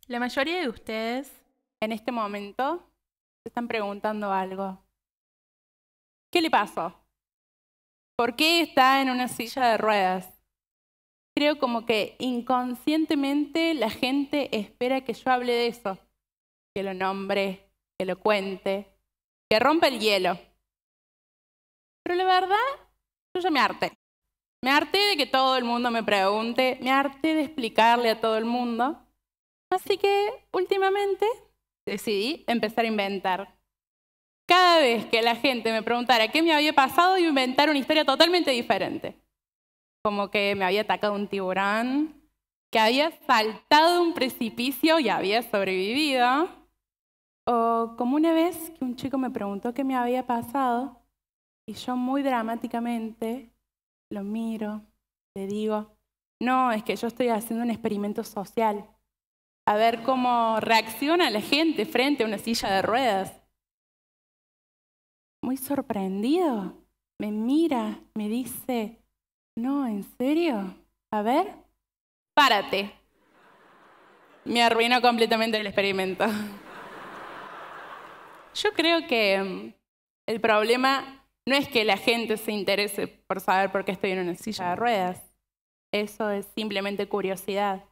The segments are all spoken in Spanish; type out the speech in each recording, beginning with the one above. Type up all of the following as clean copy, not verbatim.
La mayoría de ustedes en este momento se están preguntando algo. ¿Qué le pasó? ¿Por qué está en una silla de ruedas? Creo como que inconscientemente la gente espera que yo hable de eso, que lo nombre, que lo cuente, que rompa el hielo. Pero la verdad, yo ya me harté. Me harté de que todo el mundo me pregunte, me harté de explicarle a todo el mundo. Así que últimamente decidí empezar a inventar. Cada vez que la gente me preguntara qué me había pasado, iba a inventar una historia totalmente diferente. Como que me había atacado un tiburón, que había saltado un precipicio y había sobrevivido. O como una vez que un chico me preguntó qué me había pasado y yo muy dramáticamente lo miro, le digo, no, es que yo estoy haciendo un experimento social. A ver cómo reacciona la gente frente a una silla de ruedas. Muy sorprendido, me mira, me dice, no, ¿en serio? A ver, párate. Me arruinó completamente el experimento. Yo creo que el problema no es que la gente se interese por saber por qué estoy en una silla de ruedas. Eso es simplemente curiosidad.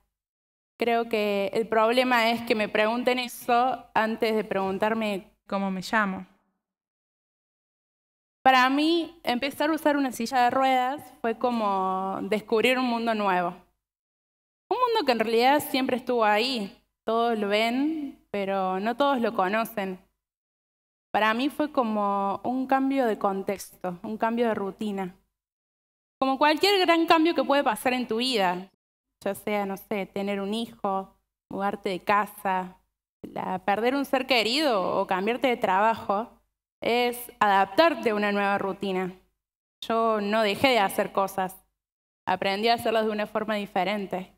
Creo que el problema es que me pregunten eso antes de preguntarme cómo me llamo. Para mí, empezar a usar una silla de ruedas fue como descubrir un mundo nuevo. Un mundo que en realidad siempre estuvo ahí. Todos lo ven, pero no todos lo conocen. Para mí fue como un cambio de contexto, un cambio de rutina. Como cualquier gran cambio que puede pasar en tu vida, ya sea, no sé, tener un hijo, mudarte de casa, perder un ser querido o cambiarte de trabajo, es adaptarte a una nueva rutina. Yo no dejé de hacer cosas, aprendí a hacerlas de una forma diferente.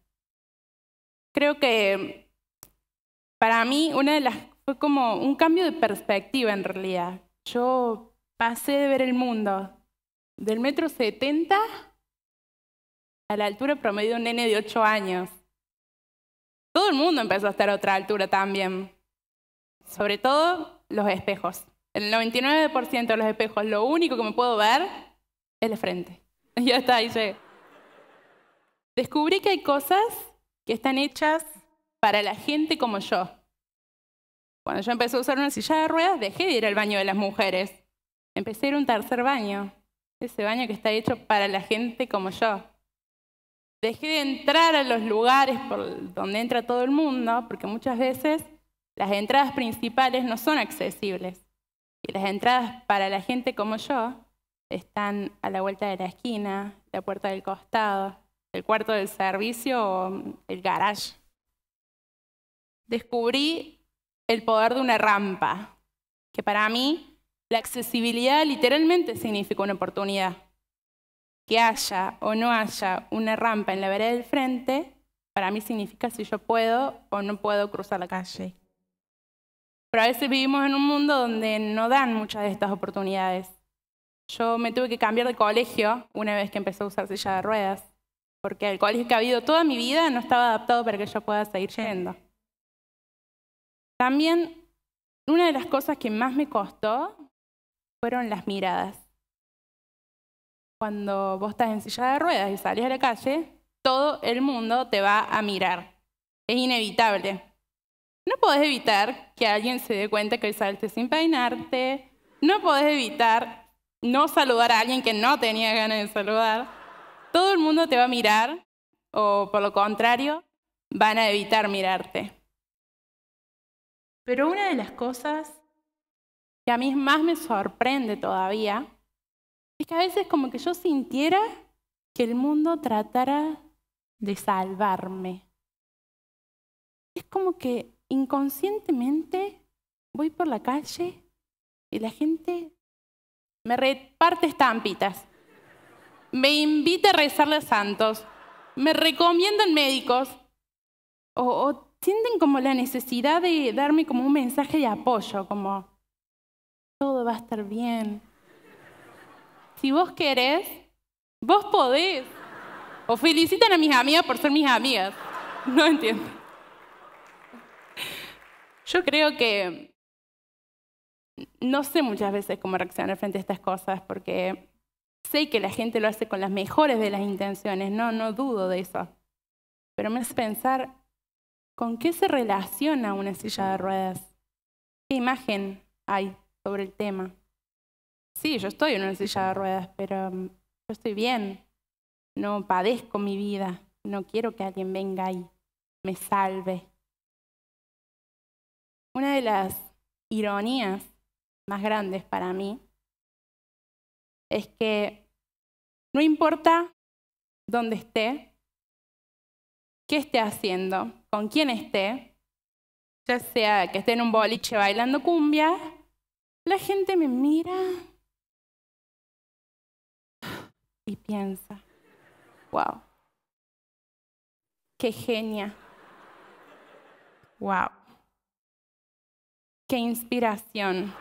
Creo que para mí fue como un cambio de perspectiva en realidad. Yo pasé de ver el mundo del 1,70 m a la altura promedio de un nene de 8 años. Todo el mundo empezó a estar a otra altura también. Sobre todo los espejos. El 99% de los espejos, lo único que me puedo ver es la frente. Ya está, ahí llegué. Descubrí que hay cosas que están hechas para la gente como yo. Cuando yo empecé a usar una silla de ruedas, dejé de ir al baño de las mujeres. Empecé a ir a un tercer baño. Ese baño que está hecho para la gente como yo. Dejé de entrar a los lugares por donde entra todo el mundo, porque muchas veces las entradas principales no son accesibles. Y las entradas para la gente como yo están a la vuelta de la esquina, la puerta del costado, el cuarto del servicio o el garage. Descubrí el poder de una rampa, que para mí la accesibilidad literalmente significa una oportunidad. Que haya o no haya una rampa en la vereda del frente, para mí significa si yo puedo o no puedo cruzar la calle. Pero a veces vivimos en un mundo donde no dan muchas de estas oportunidades. Yo me tuve que cambiar de colegio una vez que empecé a usar silla de ruedas, porque el colegio que ha habido toda mi vida no estaba adaptado para que yo pueda seguir yendo. También, una de las cosas que más me costó fueron las miradas. Cuando vos estás en silla de ruedas y salís a la calle, todo el mundo te va a mirar. Es inevitable. No podés evitar que alguien se dé cuenta que hoy saliste sin peinarte. No podés evitar no saludar a alguien que no tenía ganas de saludar. Todo el mundo te va a mirar, o por lo contrario, van a evitar mirarte. Pero una de las cosas que a mí más me sorprende todavía es que a veces como que yo sintiera que el mundo tratara de salvarme. Es como que inconscientemente voy por la calle y la gente me reparte estampitas, me invita a rezarle a santos, me recomiendan médicos o sienten como la necesidad de darme como un mensaje de apoyo, como todo va a estar bien. Si vos querés, vos podés. O felicitan a mis amigas por ser mis amigas. No entiendo. Yo creo que no sé muchas veces cómo reaccionar frente a estas cosas, porque sé que la gente lo hace con las mejores de las intenciones, no dudo de eso. Pero me hace pensar, ¿con qué se relaciona una silla de ruedas? ¿Qué imagen hay sobre el tema? Sí, yo estoy en una silla de ruedas, pero yo estoy bien. No padezco mi vida. No quiero que alguien venga y me salve. Una de las ironías más grandes para mí es que no importa dónde esté, qué esté haciendo, con quién esté, ya sea que esté en un boliche bailando cumbia, la gente me mira y piensa, wow, qué genia, wow, qué inspiración,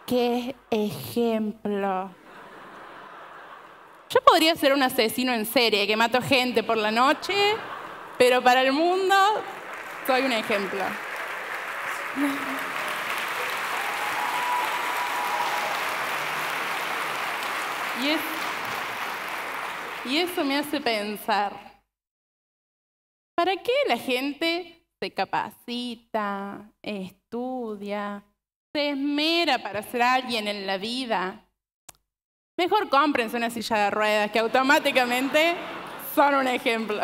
qué ejemplo. Yo podría ser un asesino en serie que mato gente por la noche, pero para el mundo soy un ejemplo. Y eso me hace pensar, ¿para qué la gente se capacita, estudia, se esmera para ser alguien en la vida? Mejor cómprense una silla de ruedas que automáticamente son un ejemplo.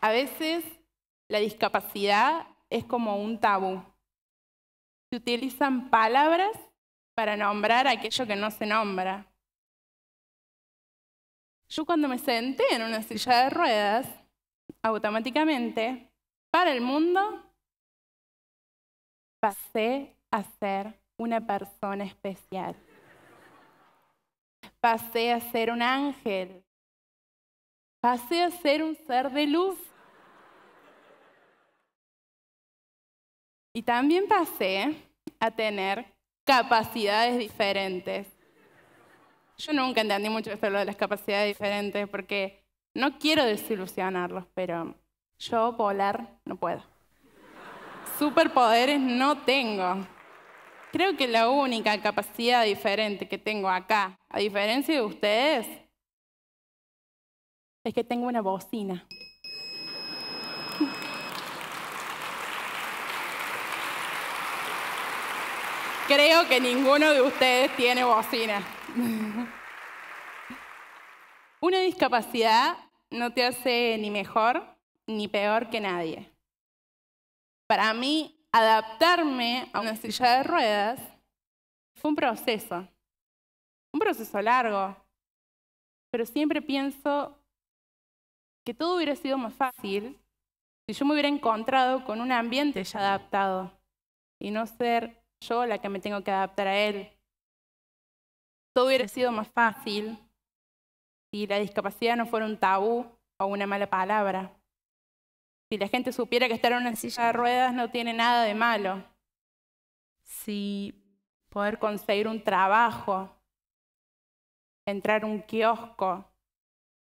A veces la discapacidad es como un tabú. Se utilizan palabras para nombrar aquello que no se nombra. Yo cuando me senté en una silla de ruedas, automáticamente, para el mundo, pasé a ser una persona especial. Pasé a ser un ángel. Pasé a ser un ser de luz. Y también pasé a tener capacidades diferentes. Yo nunca entendí mucho esto de las capacidades diferentes porque no quiero desilusionarlos, pero yo volar no puedo. Superpoderes no tengo. Creo que la única capacidad diferente que tengo acá, a diferencia de ustedes, es que tengo una bocina. Creo que ninguno de ustedes tiene bocina. Una discapacidad no te hace ni mejor ni peor que nadie. Para mí, adaptarme a una silla de ruedas fue un proceso largo, pero siempre pienso que todo hubiera sido más fácil si yo me hubiera encontrado con un ambiente ya adaptado y no ser yo la que me tengo que adaptar a él. Todo hubiera sido más fácil si la discapacidad no fuera un tabú o una mala palabra. Si la gente supiera que estar en una silla de ruedas no tiene nada de malo. Si poder conseguir un trabajo, entrar a un kiosco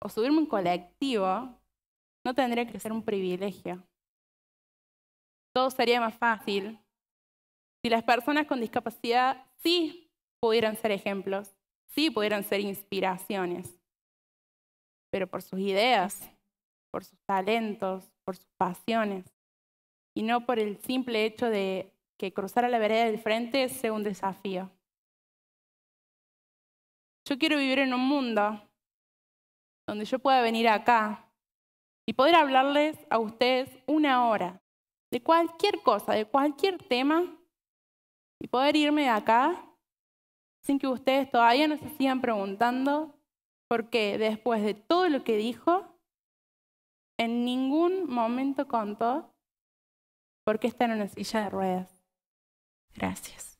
o subirme a un colectivo no tendría que ser un privilegio. Todo sería más fácil si las personas con discapacidad sí pudieran ser ejemplos, sí pudieran ser inspiraciones, pero por sus ideas, por sus talentos, por sus pasiones, y no por el simple hecho de que cruzar a la vereda del frente sea un desafío. Yo quiero vivir en un mundo donde yo pueda venir acá y poder hablarles a ustedes una hora de cualquier cosa, de cualquier tema, y poder irme de acá sin que ustedes todavía no se sigan preguntando por qué después de todo lo que dijo, en ningún momento contó por qué está en una silla de ruedas. Gracias.